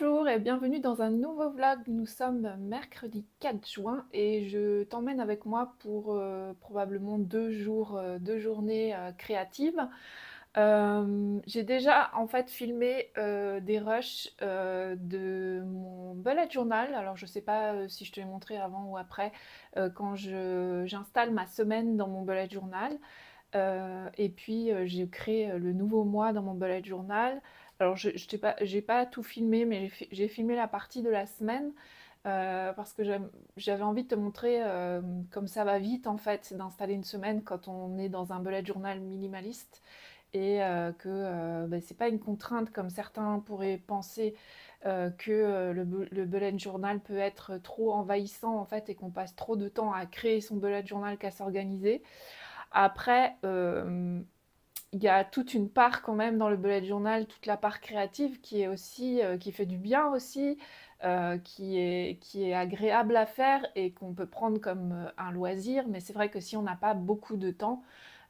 Bonjour et bienvenue dans un nouveau vlog. Nous sommes mercredi 4 juin et je t'emmène avec moi pour probablement 2 jours, 2 journées créatives. J'ai déjà en fait filmé des rushs de mon bullet journal. Alors je sais pas si je te l'ai montré avant ou après quand j'installe ma semaine dans mon bullet journal. Et puis j'ai créé le nouveau mois dans mon bullet journal. Alors j'ai pas tout filmé, mais j'ai filmé la partie de la semaine parce que j'avais envie de te montrer comme ça va vite en fait d'installer une semaine quand on est dans un bullet journal minimaliste et que ben, c'est pas une contrainte comme certains pourraient penser que le bullet journal peut être trop envahissant en fait et qu'on passe trop de temps à créer son bullet journal qu'à s'organiser. Après, il y a toute une part quand même dans le bullet journal, toute la part créative qui est aussi, qui fait du bien aussi, qui est agréable à faire et qu'on peut prendre comme un loisir. Mais c'est vrai que si on n'a pas beaucoup de temps,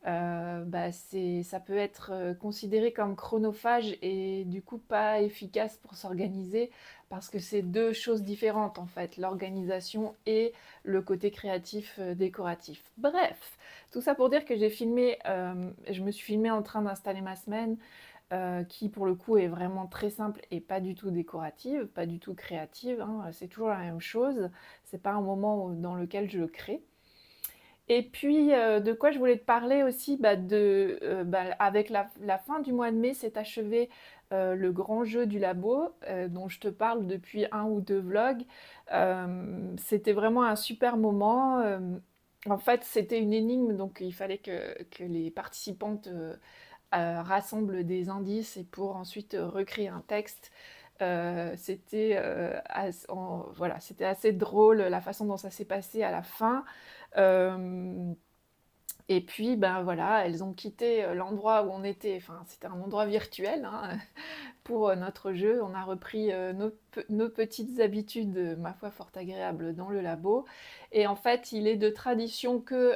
bah ça peut être considéré comme chronophage et du coup pas efficace pour s'organiser parce que c'est deux choses différentes en fait, l'organisation et le côté créatif décoratif. Bref, tout ça pour dire que je me suis filmée en train d'installer ma semaine qui pour le coup est vraiment très simple et pas du tout décorative, pas du tout créative, hein. C'est toujours la même chose, c'est pas un moment dans lequel je crée. Et puis, de quoi je voulais te parler aussi, avec la fin du mois de mai, s'est achevé le grand jeu du labo, dont je te parle depuis un ou deux vlogs. C'était vraiment un super moment. En fait, c'était une énigme, donc il fallait que les participantes rassemblent des indices et pour ensuite recréer un texte. Voilà, c'était assez drôle la façon dont ça s'est passé à la fin. Euh, et puis, ben voilà, elles ont quitté l'endroit où on était. Enfin, c'était un endroit virtuel hein, pour notre jeu. On a repris nos petites habitudes, ma foi, fort agréables dans le labo. Et en fait, il est de tradition que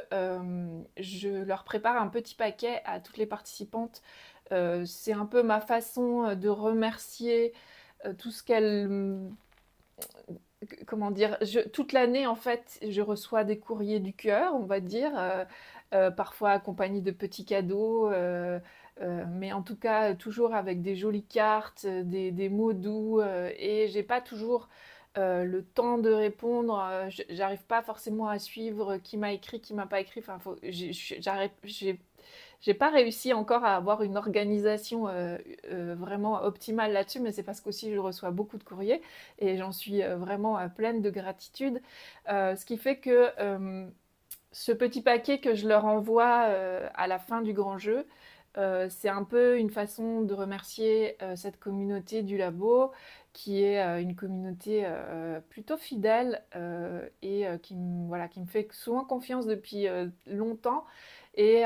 je leur prépare un petit paquet à toutes les participantes. C'est un peu ma façon de remercier tout ce qu'elles comment dire, toute l'année, en fait, je reçois des courriers du cœur, on va dire, parfois accompagnés de petits cadeaux, mais en tout cas, toujours avec des jolies cartes, des mots doux, et j'ai pas toujours le temps de répondre. J'arrive pas forcément à suivre qui m'a écrit, qui m'a pas écrit. Enfin, j'ai pas réussi encore à avoir une organisation vraiment optimale là-dessus, mais c'est parce qu'aussi je reçois beaucoup de courriers et j'en suis vraiment pleine de gratitude. Ce qui fait que ce petit paquet que je leur envoie à la fin du grand jeu, c'est un peu une façon de remercier cette communauté du labo, qui est une communauté plutôt fidèle et voilà, qui me fait souvent confiance depuis longtemps. Et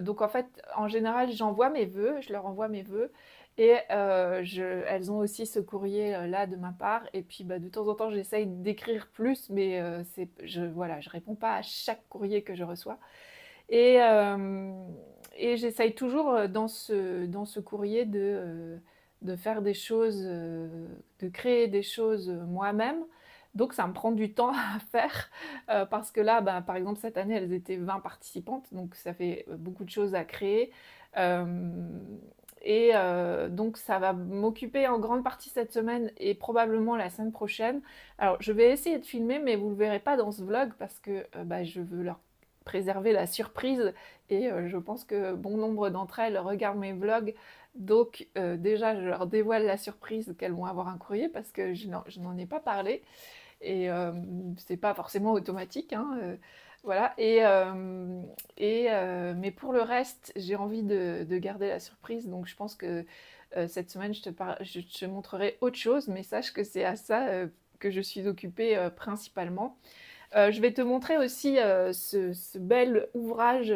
donc en fait, en général, j'envoie mes vœux, je leur envoie mes vœux. Et elles ont aussi ce courrier là de ma part. Et puis bah, de temps en temps, j'essaye d'écrire plus, mais voilà, je réponds pas à chaque courrier que je reçois. Et, euh, et j'essaye toujours dans ce courrier de faire des choses, de créer des choses moi-même. Donc ça me prend du temps à faire parce que là, bah, par exemple, cette année, elles étaient 20 participantes, donc ça fait beaucoup de choses à créer. Euh, donc ça va m'occuper en grande partie cette semaine et probablement la semaine prochaine. Alors je vais essayer de filmer, mais vous ne le verrez pas dans ce vlog parce que bah, je veux leur préserver la surprise et je pense que bon nombre d'entre elles regardent mes vlogs. Donc déjà je leur dévoile la surprise qu'elles vont avoir un courrier parce que je n'en ai pas parlé et c'est pas forcément automatique, hein, voilà. Mais pour le reste, j'ai envie de garder la surprise, donc je pense que cette semaine, je te montrerai autre chose, mais sache que c'est à ça que je suis occupée principalement. Je vais te montrer aussi ce bel ouvrage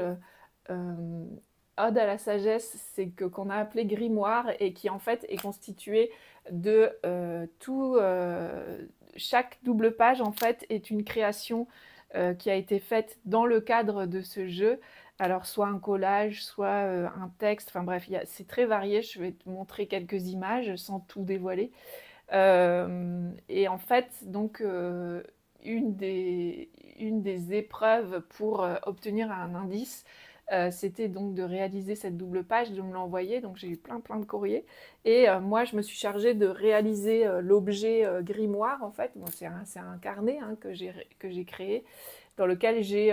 Ode à la sagesse, c'est qu'on a appelé grimoire et qui en fait est constitué de chaque double page en fait est une création qui a été faite dans le cadre de ce jeu. Alors soit un collage, soit un texte, enfin bref, c'est très varié. Je vais te montrer quelques images sans tout dévoiler. Et en fait, donc, une des épreuves pour obtenir un indice, c'était donc de réaliser cette double page, de me l'envoyer. Donc j'ai eu plein de courriers. Et moi, je me suis chargée de réaliser l'objet grimoire, en fait. Bon, c'est un carnet hein, que j'ai créé, dans lequel j'ai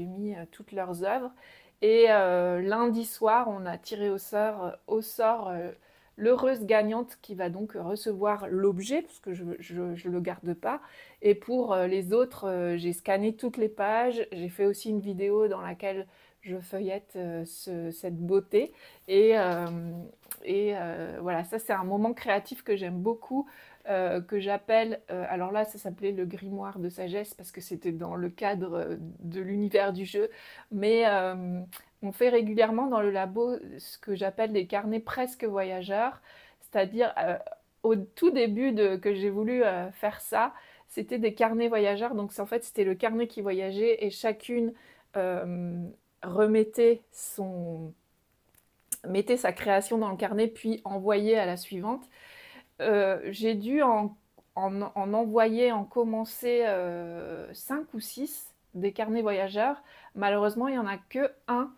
mis toutes leurs œuvres. Et lundi soir, on a tiré au sort l'heureuse gagnante qui va donc recevoir l'objet, parce que je le garde pas. Et pour les autres, j'ai scanné toutes les pages. J'ai fait aussi une vidéo dans laquelle je feuillette cette beauté. Et, euh, voilà, ça c'est un moment créatif que j'aime beaucoup, que j'appelle, alors là ça s'appelait le grimoire de sagesse parce que c'était dans le cadre de l'univers du jeu, mais on fait régulièrement dans le labo ce que j'appelle des carnets presque voyageurs, c'est-à-dire au tout début que j'ai voulu faire ça, c'était des carnets voyageurs, donc en fait c'était le carnet qui voyageait et chacune euh, remettait mettait sa création dans le carnet puis envoyait à la suivante. J'ai dû en envoyer, en commencer 5 ou 6 des carnets voyageurs. Malheureusement, il n'y en a que un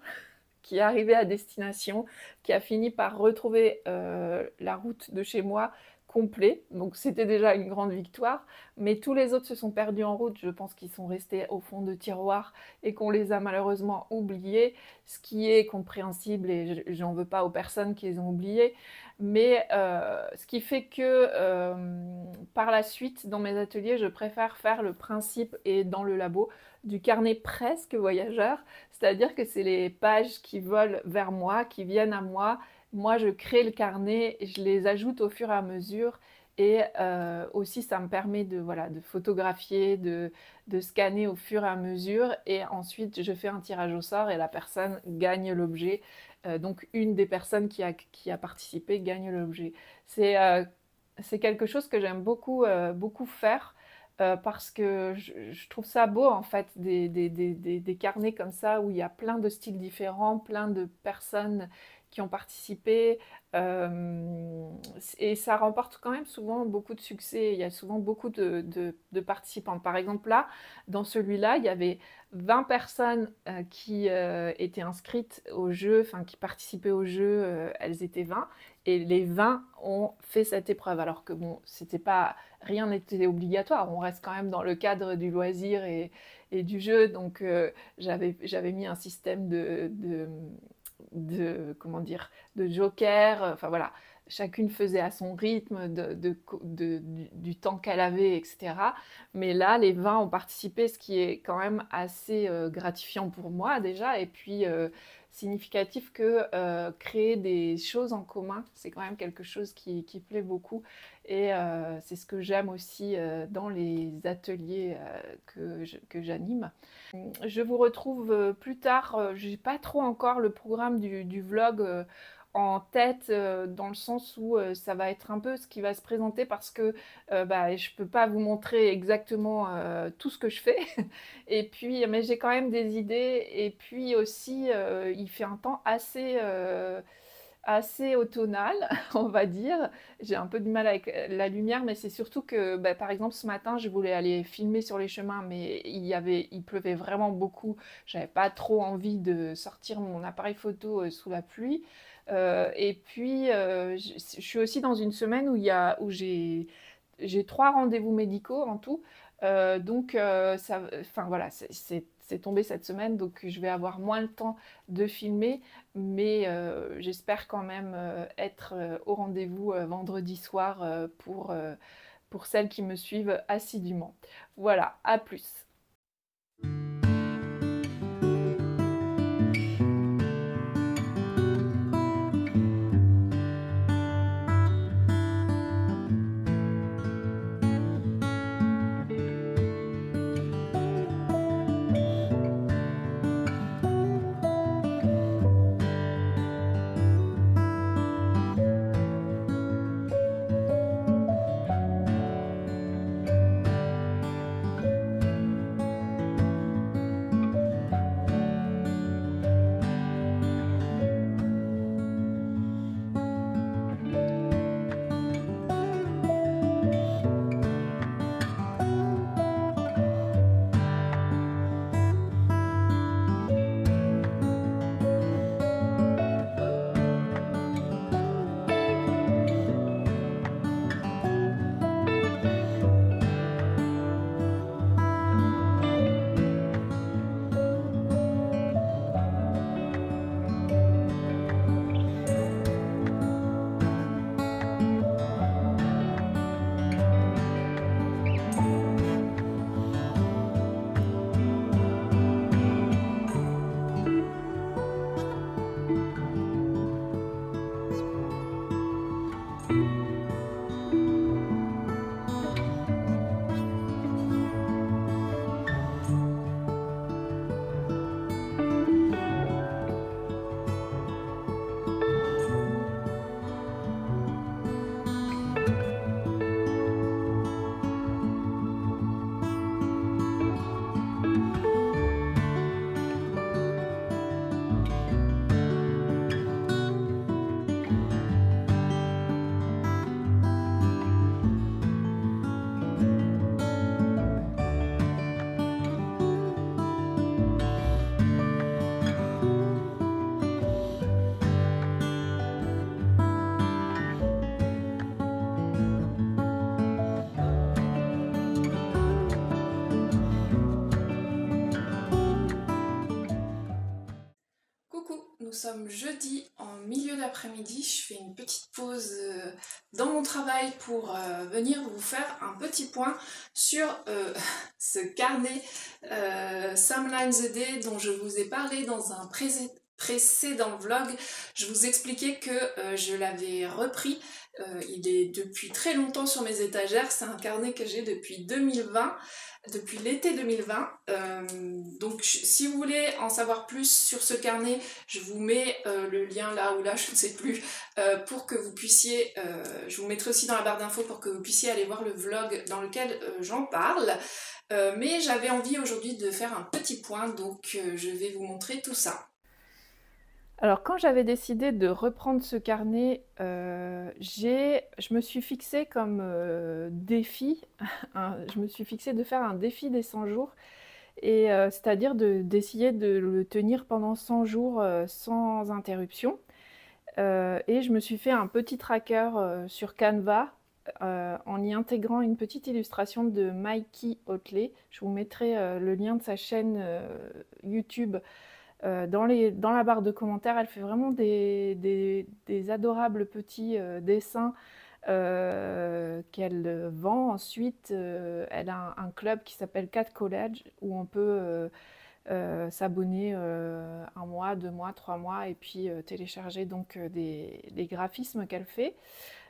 qui est arrivé à destination, qui a fini par retrouver la route de chez moi complet. Donc c'était déjà une grande victoire. Mais tous les autres se sont perdus en route. Je pense qu'ils sont restés au fond de tiroirs et qu'on les a malheureusement oubliés, ce qui est compréhensible et j'en veux pas aux personnes qui les ont oubliés. Mais ce qui fait que par la suite, dans mes ateliers, je préfère faire le principe et dans le labo du carnet presque voyageur, c'est-à-dire que c'est les pages qui volent vers moi, qui viennent à moi. Moi, je crée le carnet, je les ajoute au fur et à mesure. Et aussi, ça me permet de, voilà, de photographier, de scanner au fur et à mesure. Et ensuite, je fais un tirage au sort et la personne gagne l'objet. Donc, une des personnes qui a participé gagne l'objet. C'est quelque chose que j'aime beaucoup faire parce que je trouve ça beau en fait, des carnets comme ça où il y a plein de styles différents, plein de personnes qui ont participé et ça remporte quand même souvent beaucoup de succès. Il y a souvent beaucoup de participants. Par exemple là, dans celui-là, il y avait 20 personnes qui étaient inscrites au jeu, enfin qui participaient au jeu, elles étaient 20 et les 20 ont fait cette épreuve alors que bon, c'était pas rien n'était obligatoire, on reste quand même dans le cadre du loisir et du jeu, donc j'avais mis un système comment dire, de joker, enfin voilà, chacune faisait à son rythme du temps qu'elle avait, etc. Mais là, les 20 ont participé, ce qui est quand même assez gratifiant pour moi déjà, et puis significatif que créer des choses en commun, c'est quand même quelque chose qui plaît beaucoup. Et c'est ce que j'aime aussi dans les ateliers que j'anime. Je vous retrouve plus tard. Je n'ai pas trop encore le programme du vlog en tête, dans le sens où ça va être un peu ce qui va se présenter parce que bah, je ne peux pas vous montrer exactement tout ce que je fais. Et puis, mais j'ai quand même des idées. Et puis aussi, il fait un temps assez automnal, on va dire. J'ai un peu de mal avec la lumière, mais c'est surtout que, bah, par exemple, ce matin, je voulais aller filmer sur les chemins, mais il pleuvait vraiment beaucoup. J'avais pas trop envie de sortir mon appareil photo sous la pluie. Et puis, je suis aussi dans une semaine où j'ai 3 rendez-vous médicaux en tout. Donc, enfin voilà, c'est tombé cette semaine, donc je vais avoir moins le temps de filmer, mais j'espère quand même être au rendez-vous vendredi soir pour celles qui me suivent assidûment. Voilà, à plus. Nous sommes jeudi en milieu d'après-midi. Je fais une petite pause dans mon travail pour venir vous faire un petit point sur ce carnet Some Lines a Day dont je vous ai parlé dans un précédent vlog. Je vous expliquais que je l'avais repris. Il est depuis très longtemps sur mes étagères. C'est un carnet que j'ai depuis 2020. Depuis l'été 2020, donc si vous voulez en savoir plus sur ce carnet, je vous mets le lien là ou là, je ne sais plus, pour que vous puissiez, je vous mettrai aussi dans la barre d'infos pour que vous puissiez aller voir le vlog dans lequel j'en parle, mais j'avais envie aujourd'hui de faire un petit point, donc je vais vous montrer tout ça. Alors quand j'avais décidé de reprendre ce carnet, je me suis fixée comme défi, je me suis fixée de faire un défi des 100 jours, et c'est-à-dire d'essayer de le tenir pendant 100 jours sans interruption. Et je me suis fait un petit tracker sur Canva en y intégrant une petite illustration de Mikey Otley. Je vous mettrai le lien de sa chaîne YouTube dans la barre de commentaires. Elle fait vraiment des adorables petits dessins qu'elle vend. Ensuite, elle a un club qui s'appelle Cat College où on peut s'abonner 1 mois, 2 mois, 3 mois et puis télécharger donc des graphismes qu'elle fait.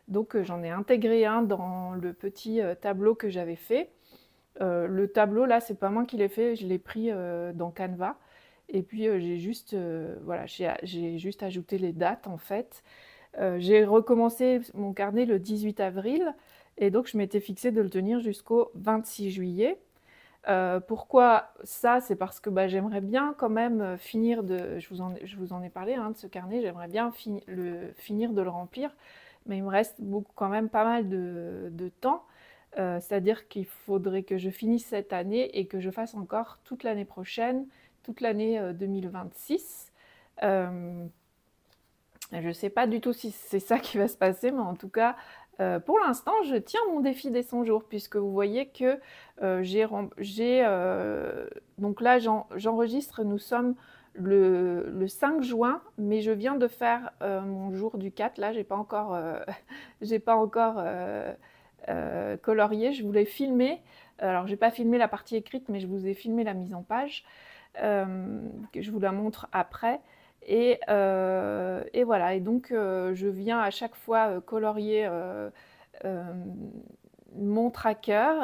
Donc j'en ai intégré un dans le petit tableau que j'avais fait. Le tableau là, c'est pas moi qui l'ai fait, je l'ai pris dans Canva. Et puis j'ai juste, voilà, j'ai juste ajouté les dates en fait. J'ai recommencé mon carnet le 18 avril et donc je m'étais fixé de le tenir jusqu'au 26 juillet. Pourquoi ça? C'est parce que j'aimerais bien quand même finir de... Je vous en ai parlé de ce carnet, j'aimerais bien finir de le remplir, mais il me reste quand même pas mal de temps. C'est-à-dire qu'il faudrait que je finisse cette année et que je fasse encore toute l'année prochaine, toute l'année 2026. Je ne sais pas du tout si c'est ça qui va se passer, mais en tout cas, pour l'instant, je tiens mon défi des 100 jours, puisque vous voyez que donc là, j'enregistre, nous sommes le 5 juin, mais je viens de faire mon jour du 4. Là, j'ai pas encore, j'ai pas encore colorié. Je voulais filmer. Alors, j'ai pas filmé la partie écrite, mais je vous ai filmé la mise en page. Que je vous la montre après. Et voilà, et donc je viens à chaque fois colorier mon tracker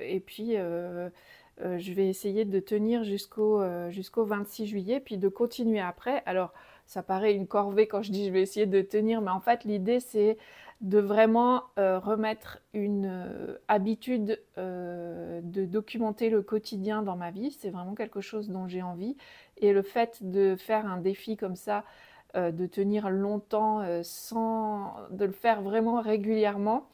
et puis je vais essayer de tenir jusqu'au 26 juillet, puis de continuer après. Alors ça paraît une corvée quand je dis je vais essayer de tenir, mais en fait l'idée c'est de vraiment remettre une habitude de documenter le quotidien dans ma vie. C'est vraiment quelque chose dont j'ai envie. Et le fait de faire un défi comme ça, de tenir longtemps de le faire vraiment régulièrement,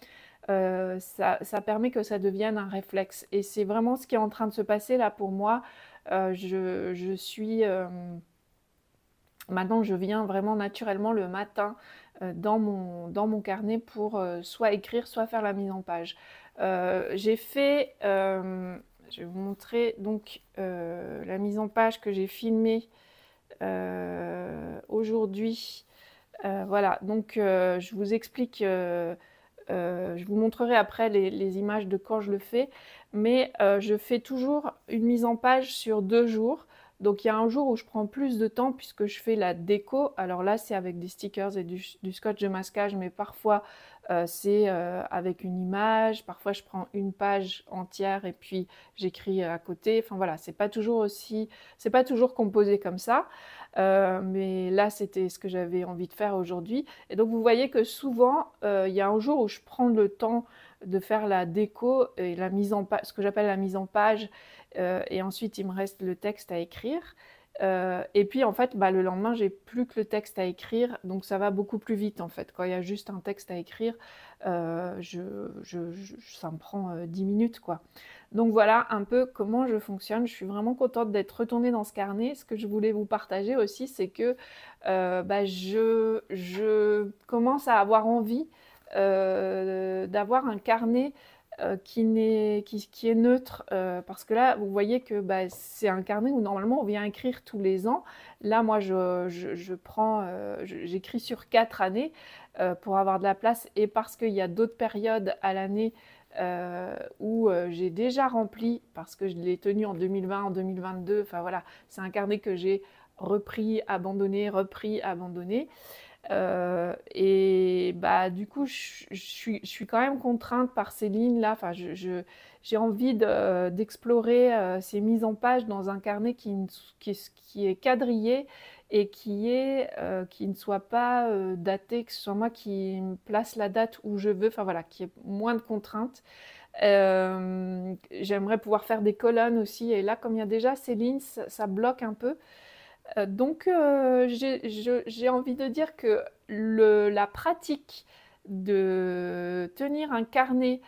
ça permet que ça devienne un réflexe. Et c'est vraiment ce qui est en train de se passer là pour moi. Je suis... Maintenant, je viens vraiment naturellement le matin dans mon carnet pour soit écrire, soit faire la mise en page. J'ai fait, je vais vous montrer donc la mise en page que j'ai filmée aujourd'hui. Voilà, donc je vous explique, je vous montrerai après les images de quand je le fais, mais je fais toujours une mise en page sur 2 jours. Donc il y a un jour où je prends plus de temps puisque je fais la déco. Alors là c'est avec des stickers et du scotch de masquage, mais parfois c'est avec une image, parfois je prends une page entière et puis j'écris à côté. Enfin voilà, c'est pas toujours composé comme ça. Mais là c'était ce que j'avais envie de faire aujourd'hui. Et donc vous voyez que souvent il y a un jour où je prends le temps de faire la déco et la mise en page, ce que j'appelle la mise en page, et ensuite il me reste le texte à écrire. Et puis en fait le lendemain j'ai plus que le texte à écrire, donc ça va beaucoup plus vite en fait. Quand il y a juste un texte à écrire, ça me prend 10 minutes quoi. Donc voilà un peu comment je fonctionne. Je suis vraiment contente d'être retournée dans ce carnet. Ce que je voulais vous partager aussi, c'est que je commence à avoir envie d'avoir un carnet qui est neutre, parce que là, vous voyez que bah, c'est un carnet où normalement on vient écrire tous les ans. Là, moi, je prends, j'écris sur 4 années pour avoir de la place et parce qu'il y a d'autres périodes à l'année où j'ai déjà rempli, parce que je l'ai tenu en 2020, en 2022. Enfin voilà, c'est un carnet que j'ai repris, abandonné. Et bah, du coup, je suis quand même contrainte par ces lignes-là. Enfin, j'ai envie d'explorer ces mises en page dans un carnet qui est quadrillé et qui ne soit pas daté, que ce soit moi qui me place la date où je veux. Enfin voilà, qui ait moins de contraintes. J'aimerais pouvoir faire des colonnes aussi. Et là, comme il y a déjà ces lignes, ça bloque un peu. Donc, j'ai envie de dire que la pratique de tenir un carnet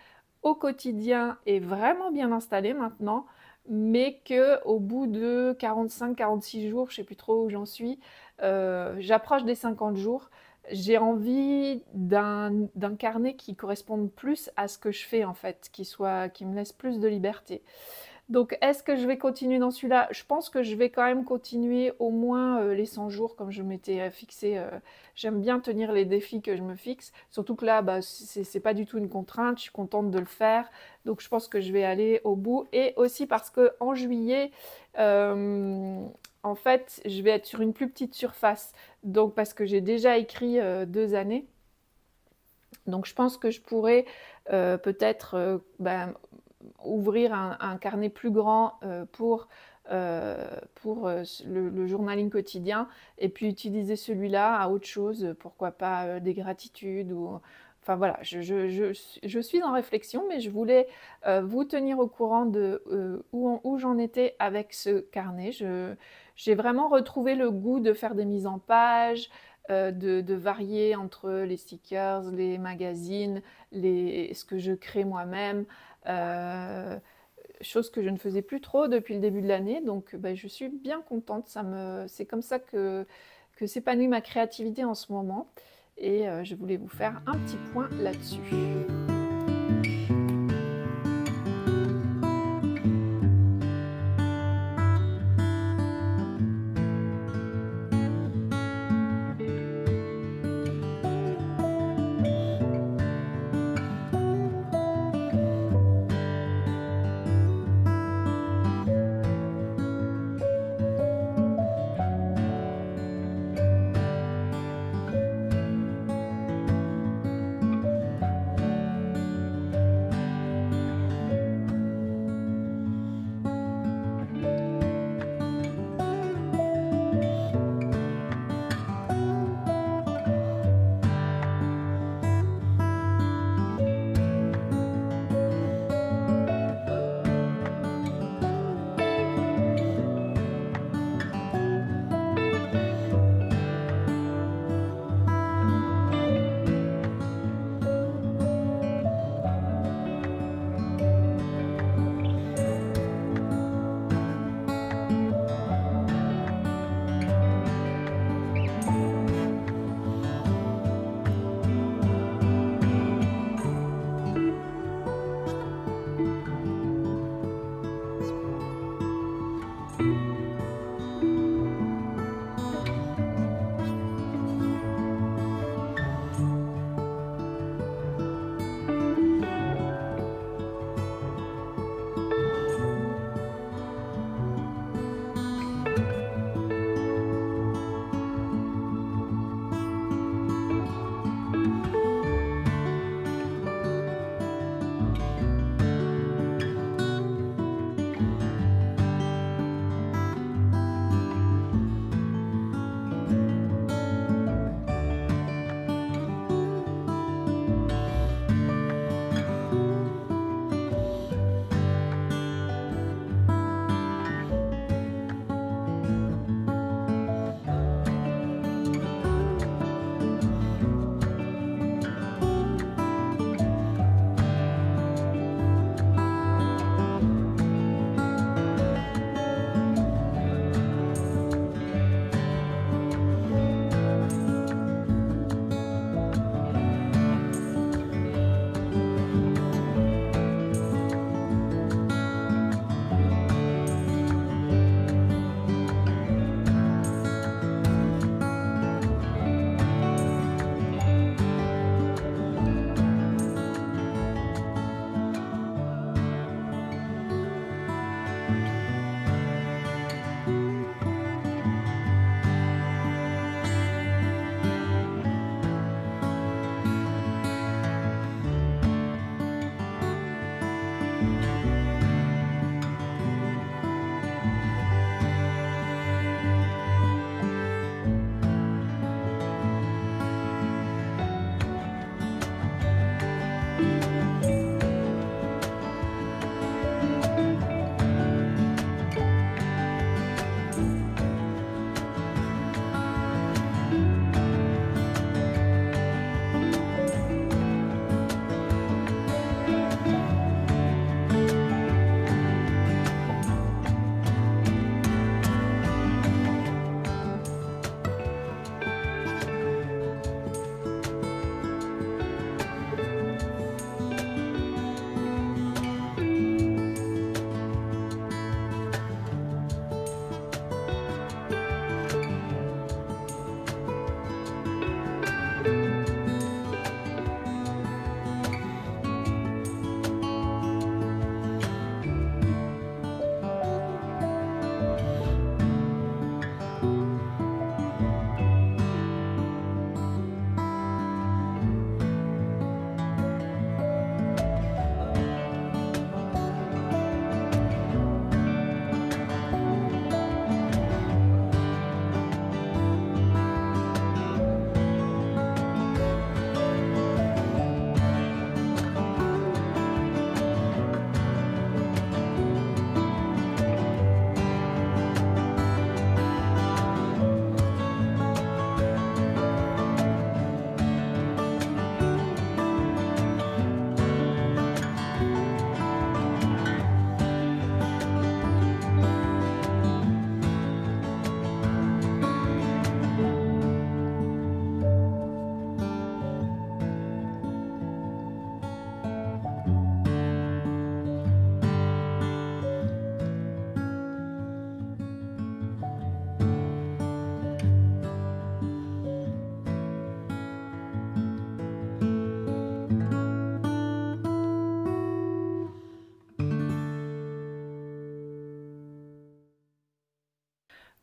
au quotidien est vraiment bien installée maintenant, mais qu'au bout de 45-46 jours, je ne sais plus trop où j'en suis, j'approche des 50 jours, j'ai envie d'un carnet qui corresponde plus à ce que je fais en fait, qui me laisse plus de liberté. Donc, est-ce que je vais continuer dans celui-là? Je pense que je vais quand même continuer au moins les 100 jours comme je m'étais fixé. J'aime bien tenir les défis que je me fixe. Surtout que là, bah, c'est pas du tout une contrainte. Je suis contente de le faire. Donc, je pense que je vais aller au bout. Et aussi parce que en juillet, euh, en fait, je vais être sur une plus petite surface. Donc, parce que j'ai déjà écrit 2 années. Donc, je pense que je pourrais peut-être ben, ouvrir un carnet plus grand le journaling quotidien et puis utiliser celui-là à autre chose, pourquoi pas des gratitudes ou... Enfin voilà, je suis en réflexion, mais je voulais vous tenir au courant de où j'en étais avec ce carnet. J'ai vraiment retrouvé le goût de faire des mises en page, de varier entre les stickers, les magazines, ce que je crée moi-même. Euh, Chose que je ne faisais plus trop depuis le début de l'année. Donc bah, je suis bien contente. C'est comme ça que s'épanouit ma créativité en ce moment. Et je voulais vous faire un petit point là-dessus.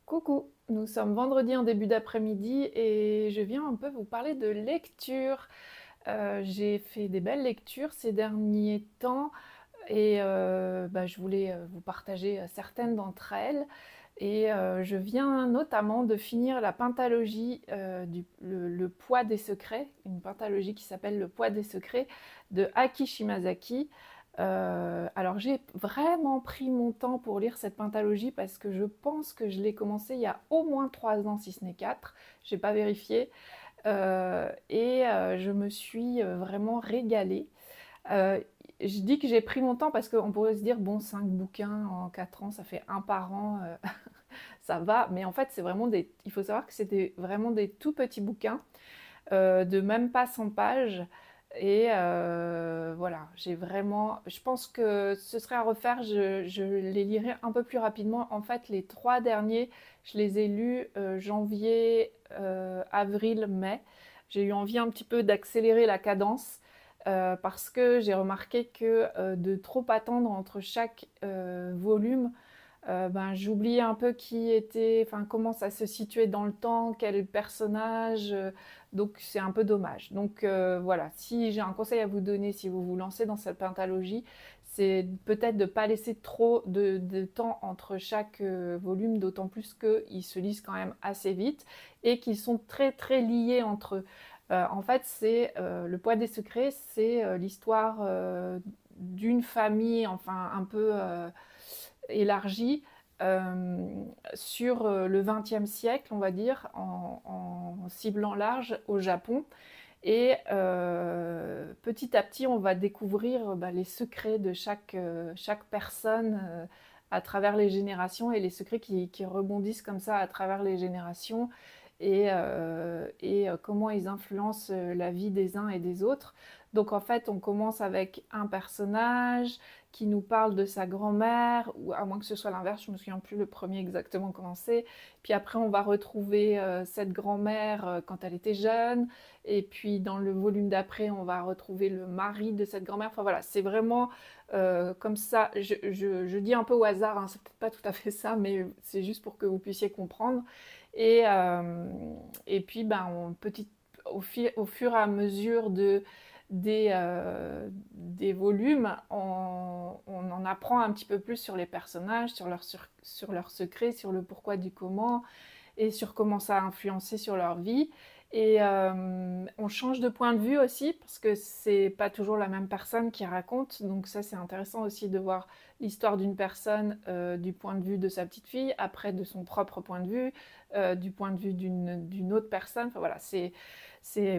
Coucou, nous sommes vendredi en début d'après-midi et je viens un peu vous parler de lecture. J'ai fait des belles lectures ces derniers temps et je voulais vous partager certaines d'entre elles. Et je viens notamment de finir la pentalogie Le poids des secrets, une pentalogie qui s'appelle Le poids des secrets de Aki Shimazaki. Alors j'ai vraiment pris mon temps pour lire cette pentalogie parce que je pense que je l'ai commencé il y a au moins 3 ans, si ce n'est 4. Je n'ai pas vérifié. Je me suis vraiment régalée. Euh, je dis que j'ai pris mon temps parce qu'on pourrait se dire, bon, 5 bouquins en 4 ans, ça fait un par an, ça va. Mais en fait, il faut savoir que c'était vraiment des tout petits bouquins de même pas 100 pages. Et voilà, je pense que ce serait à refaire, je les lirai un peu plus rapidement. En fait, les 3 derniers, je les ai lus janvier, avril, mai. J'ai eu envie un petit peu d'accélérer la cadence parce que j'ai remarqué que de trop attendre entre chaque volume, j'oubliais un peu comment ça se situait dans le temps, quel personnage, donc c'est un peu dommage. Donc voilà, si j'ai un conseil à vous donner, si vous vous lancez dans cette pentalogie, c'est peut-être de ne pas laisser trop de temps entre chaque volume, d'autant plus qu'ils se lisent quand même assez vite et qu'ils sont très très liés entre eux. En fait, c'est Le poids des secrets, c'est l'histoire d'une famille, enfin un peu élargie sur le XXe siècle, on va dire, en ciblant large au Japon. Et petit à petit, on va découvrir les secrets de chaque personne à travers les générations et les secrets qui rebondissent comme ça à travers les générations et comment ils influencent la vie des uns et des autres. Donc en fait, on commence avec un personnage qui nous parle de sa grand-mère, ou à moins que ce soit l'inverse, je ne me souviens plus le premier exactement comment c'est. Puis après, on va retrouver cette grand-mère quand elle était jeune. Et puis dans le volume d'après, on va retrouver le mari de cette grand-mère. Enfin voilà, c'est vraiment comme ça. Je dis un peu au hasard, hein, c'est peut-être pas tout à fait ça, mais c'est juste pour que vous puissiez comprendre. Et, euh, et puis, au fur et à mesure des volumes, on en apprend un petit peu plus sur les personnages, sur leurs secrets, sur le pourquoi du comment et sur comment ça a influencé sur leur vie. Et on change de point de vue aussi parce que c'est pas toujours la même personne qui raconte. Donc ça c'est intéressant aussi de voir l'histoire d'une personne du point de vue de sa petite fille, après de son propre point de vue, du point de vue d'une autre personne. Enfin voilà, c'est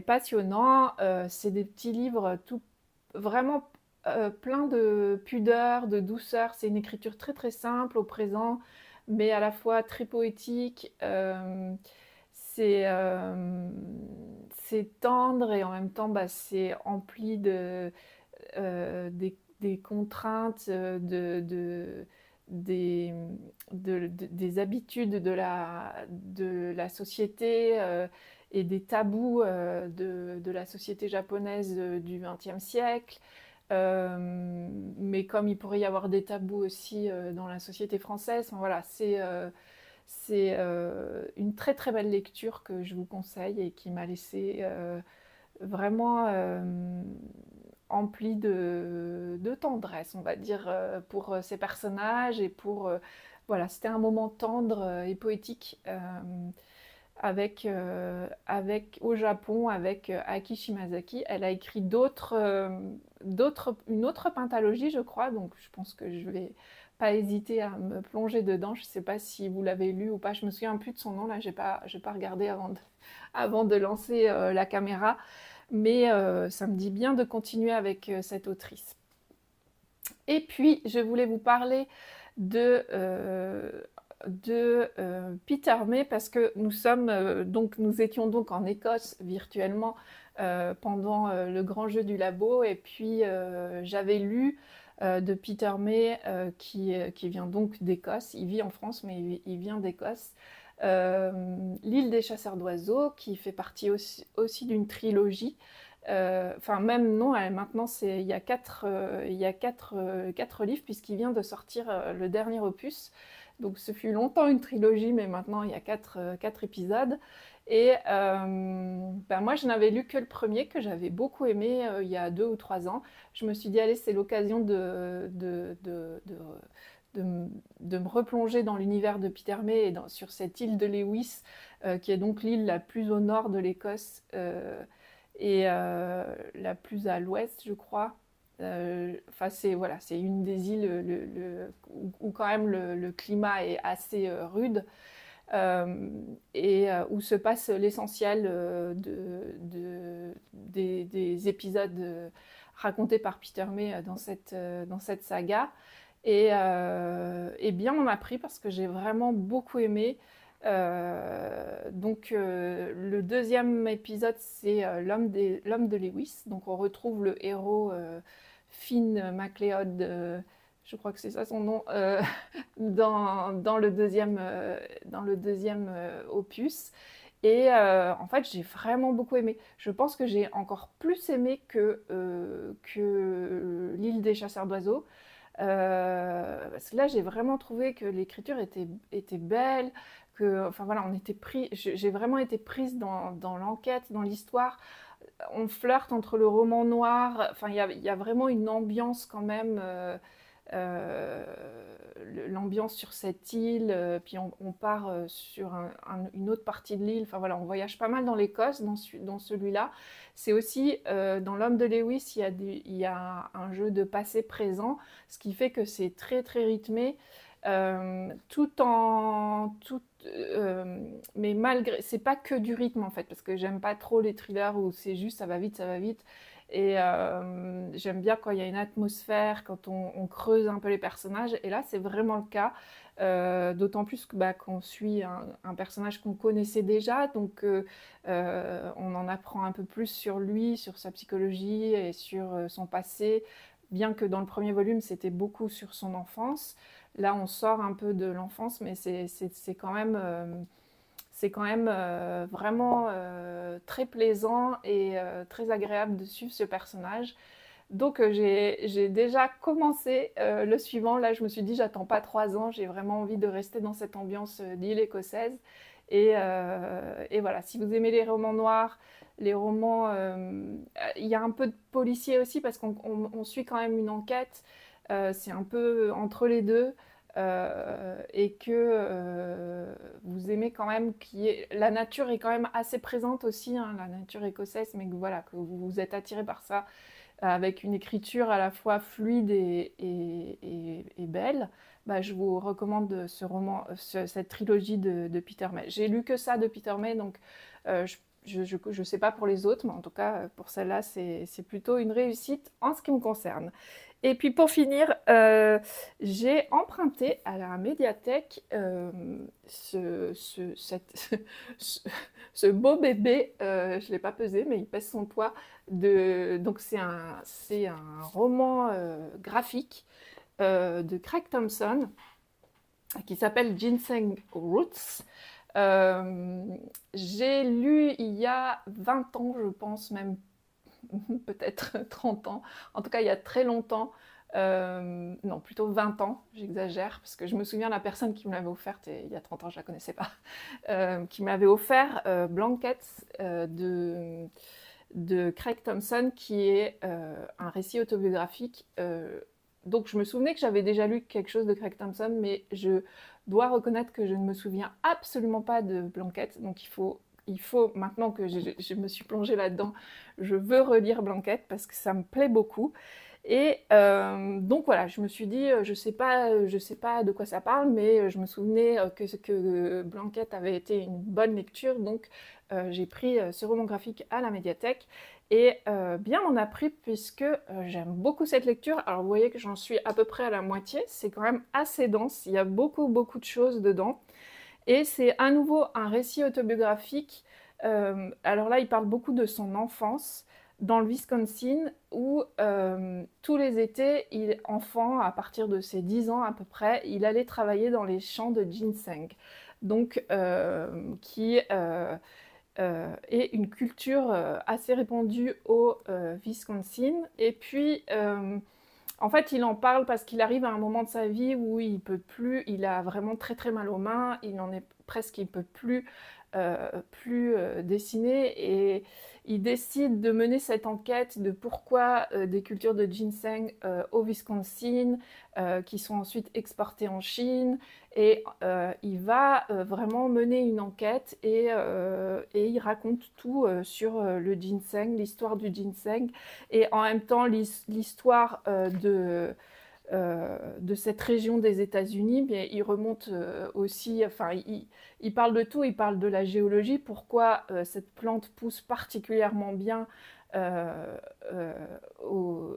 passionnant. C'est des petits livres tout vraiment plein de pudeur, de douceur. C'est une écriture très très simple au présent, mais à la fois très poétique. C'est euh, c'est tendre et en même temps c'est empli des contraintes, des, des habitudes de la société et des tabous de la société japonaise du XXe siècle. Mais comme il pourrait y avoir des tabous aussi dans la société française, enfin, voilà, c'est une très très belle lecture que je vous conseille et qui m'a laissé vraiment emplie de tendresse, on va dire, pour ces personnages et pour... voilà, c'était un moment tendre et poétique avec au Japon, avec Aki Shimazaki. Elle a écrit une autre pentalogie, je crois, donc je pense que je vais pas hésiter à me plonger dedans. Je ne sais pas si vous l'avez lu ou pas, je me souviens plus de son nom, là, j'ai pas regardé avant de lancer la caméra, mais ça me dit bien de continuer avec cette autrice. Et puis, je voulais vous parler de, euh, Peter May parce que nous étions donc en Écosse virtuellement pendant le grand jeu du labo et puis j'avais lu de Peter May qui vient donc d'Écosse. Il vit en France mais il vient d'Écosse. L'île des chasseurs d'oiseaux qui fait partie aussi d'une trilogie. Enfin même non, maintenant il y a quatre livres puisqu'il vient de sortir le dernier opus. Donc ce fut longtemps une trilogie, mais maintenant il y a quatre épisodes. Et ben moi, je n'avais lu que le premier, que j'avais beaucoup aimé il y a 2 ou 3 ans. Je me suis dit, allez, c'est l'occasion de me replonger dans l'univers de Peter May et sur cette île de Lewis, qui est donc l'île la plus au nord de l'Écosse et la plus à l'ouest, je crois. Enfin, c'est voilà, c'est une des îles où quand même le climat est assez rude et où se passe l'essentiel des épisodes racontés par Peter May dans cette saga. Et bien on m'a pris parce que j'ai vraiment beaucoup aimé. Donc le deuxième épisode, c'est l'homme de Lewis. Donc on retrouve le héros Finn MacLeod, je crois que c'est ça son nom, dans le deuxième opus. Et en fait, j'ai vraiment beaucoup aimé. Je pense que j'ai encore plus aimé que l'île des chasseurs d'oiseaux. Parce que là, j'ai vraiment trouvé que l'écriture était belle, que, enfin voilà, j'ai vraiment été prise dans l'enquête, dans l'histoire. On flirte entre le roman noir, enfin il y a vraiment une ambiance quand même, euh, l'ambiance sur cette île, puis on part sur une autre partie de l'île, enfin voilà, on voyage pas mal dans l'Écosse dans celui-là. C'est aussi dans L'Homme de Lewis, il y a un jeu de passé-présent, ce qui fait que c'est très très rythmé. Mais malgré, c'est pas que du rythme en fait, parce que j'aime pas trop les thrillers où c'est juste ça va vite, ça va vite. Et j'aime bien quand il y a une atmosphère, quand on creuse un peu les personnages. Et là, c'est vraiment le cas. D'autant plus que, bah, qu'on suit un personnage qu'on connaissait déjà, donc on en apprend un peu plus sur lui, sur sa psychologie et sur son passé, bien que dans le premier volume, c'était beaucoup sur son enfance. Là, on sort un peu de l'enfance, mais c'est quand même vraiment très plaisant et très agréable de suivre ce personnage. Donc j'ai déjà commencé le suivant. Là, je me suis dit, j'attends pas 3 ans, j'ai vraiment envie de rester dans cette ambiance d'île écossaise. Et voilà, si vous aimez les romans noirs, les romans... il y a un peu de policier aussi parce qu'on suit quand même une enquête. C'est un peu entre les deux. Et que vous aimez quand même la nature est quand même assez présente aussi, hein, la nature écossaise, mais que voilà, que vous êtes attiré par ça avec une écriture à la fois fluide et belle. Bah, je vous recommande cette trilogie de Peter May. J'ai lu que ça de Peter May, donc je sais pas pour les autres, mais en tout cas pour celle-là, c'est plutôt une réussite en ce qui me concerne. Et puis pour finir, j'ai emprunté à la médiathèque ce, ce beau bébé, je ne l'ai pas pesé, mais il pèse son poids. Donc c'est un roman graphique de Craig Thompson qui s'appelle Ginseng Roots. Euh, j'ai lu il y a 20 ans, je pense, même peut-être 30 ans, en tout cas il y a très longtemps, non plutôt 20 ans, j'exagère, parce que je me souviens de la personne qui me l'avait offerte, et il y a 30 ans je ne la connaissais pas, qui m'avait offert Blankets de Craig Thompson, qui est un récit autobiographique. Donc je me souvenais que j'avais déjà lu quelque chose de Craig Thompson, mais je dois reconnaître que je ne me souviens absolument pas de Blankets, donc il faut maintenant que je me suis plongée là-dedans, je veux relire Blanquette parce que ça me plaît beaucoup. Et donc voilà, je me suis dit, je sais pas de quoi ça parle, mais je me souvenais que Blanquette avait été une bonne lecture, donc j'ai pris ce roman graphique à la médiathèque. Et bien m'en a pris puisque j'aime beaucoup cette lecture. Alors vous voyez que j'en suis à peu près à la moitié, c'est quand même assez dense, il y a beaucoup beaucoup de choses dedans. Et c'est à nouveau un récit autobiographique. Alors là, il parle beaucoup de son enfance dans le Wisconsin, où tous les étés, enfant, à partir de ses 10 ans à peu près, il allait travailler dans les champs de ginseng. Donc, qui est une culture assez répandue au Wisconsin. Et puis, En fait, il en parle parce qu'il arrive à un moment de sa vie où il peut plus, il a vraiment très très mal aux mains, il en est presque, il peut plus dessiner et il décide de mener cette enquête de pourquoi des cultures de ginseng au Wisconsin qui sont ensuite exportées en Chine et il va vraiment mener une enquête et il raconte tout sur le ginseng, l'histoire du ginseng et en même temps l'histoire de cette région des États-Unis, mais il remonte aussi, enfin, il parle de tout, il parle de la géologie, pourquoi cette plante pousse particulièrement bien euh,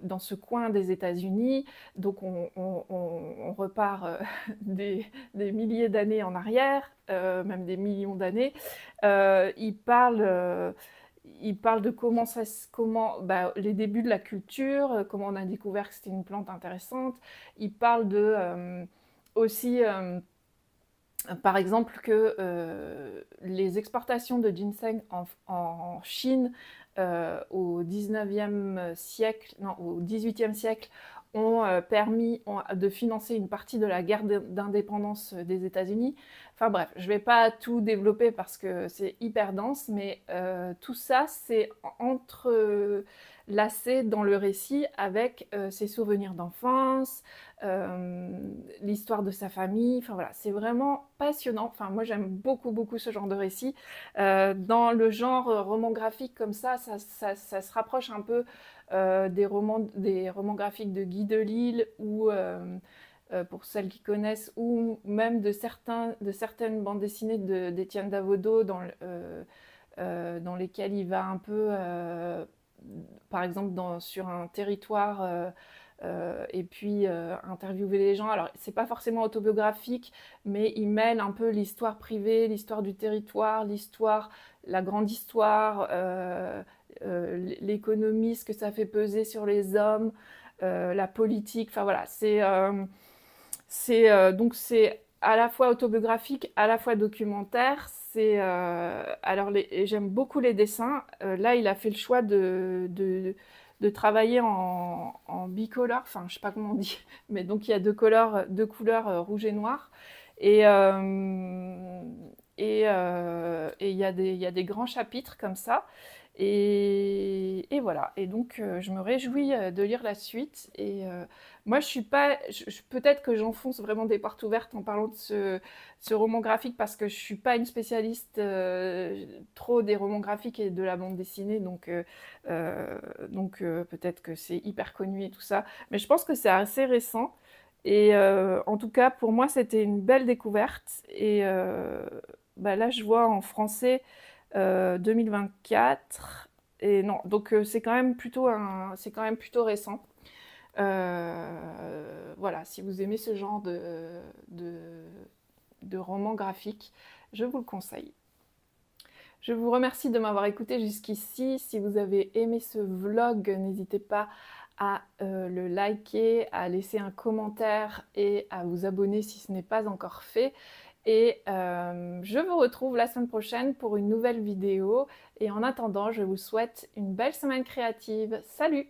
dans ce coin des États-Unis. Donc on repart des milliers d'années en arrière, même des millions d'années. Il parle de comment les débuts de la culture, comment on a découvert que c'était une plante intéressante. Il parle de aussi, par exemple, que les exportations de ginseng en Chine au 19e siècle, non, au 18e siècle, ont permis de financer une partie de la guerre d'indépendance des États-Unis. Enfin bref, je ne vais pas tout développer parce que c'est hyper dense, mais tout ça, c'est entrelacé dans le récit avec ses souvenirs d'enfance, l'histoire de sa famille. Enfin voilà, c'est vraiment passionnant. Enfin, moi, j'aime beaucoup, beaucoup ce genre de récit. Dans le genre roman graphique comme ça se rapproche un peu des romans graphiques de Guy Delisle ou pour celles qui connaissent, ou même de certaines bandes dessinées d'Étienne Davodo dans lesquelles il va un peu, par exemple, sur un territoire et puis interviewer les gens. Alors, c'est pas forcément autobiographique, mais il mêle un peu l'histoire privée, l'histoire du territoire, la grande histoire, l'économie, ce que ça fait peser sur les hommes, la politique. Enfin voilà, donc c'est à la fois autobiographique, à la fois documentaire. Alors j'aime beaucoup les dessins. Là, il a fait le choix de travailler en bicolore, enfin je sais pas comment on dit, mais donc il y a deux couleurs rouge et noir. Et il y a des grands chapitres comme ça. Et voilà. Et donc, je me réjouis de lire la suite. Et moi, je suis pas. Peut-être que j'enfonce vraiment des portes ouvertes en parlant de ce roman graphique parce que je suis pas une spécialiste trop des romans graphiques et de la bande dessinée. Donc peut-être que c'est hyper connu et tout ça. Mais je pense que c'est assez récent. Et en tout cas, pour moi, c'était une belle découverte. Et bah là, je vois en français 2024. Et non, donc c'est quand même plutôt récent. Voilà, si vous aimez ce genre de, de roman graphique, je vous le conseille. Je vous remercie de m'avoir écouté jusqu'ici. Si vous avez aimé ce vlog, n'hésitez pas à le liker, à laisser un commentaire et à vous abonner si ce n'est pas encore fait. Et je vous retrouve la semaine prochaine pour une nouvelle vidéo. Et en attendant, je vous souhaite une belle semaine créative. Salut!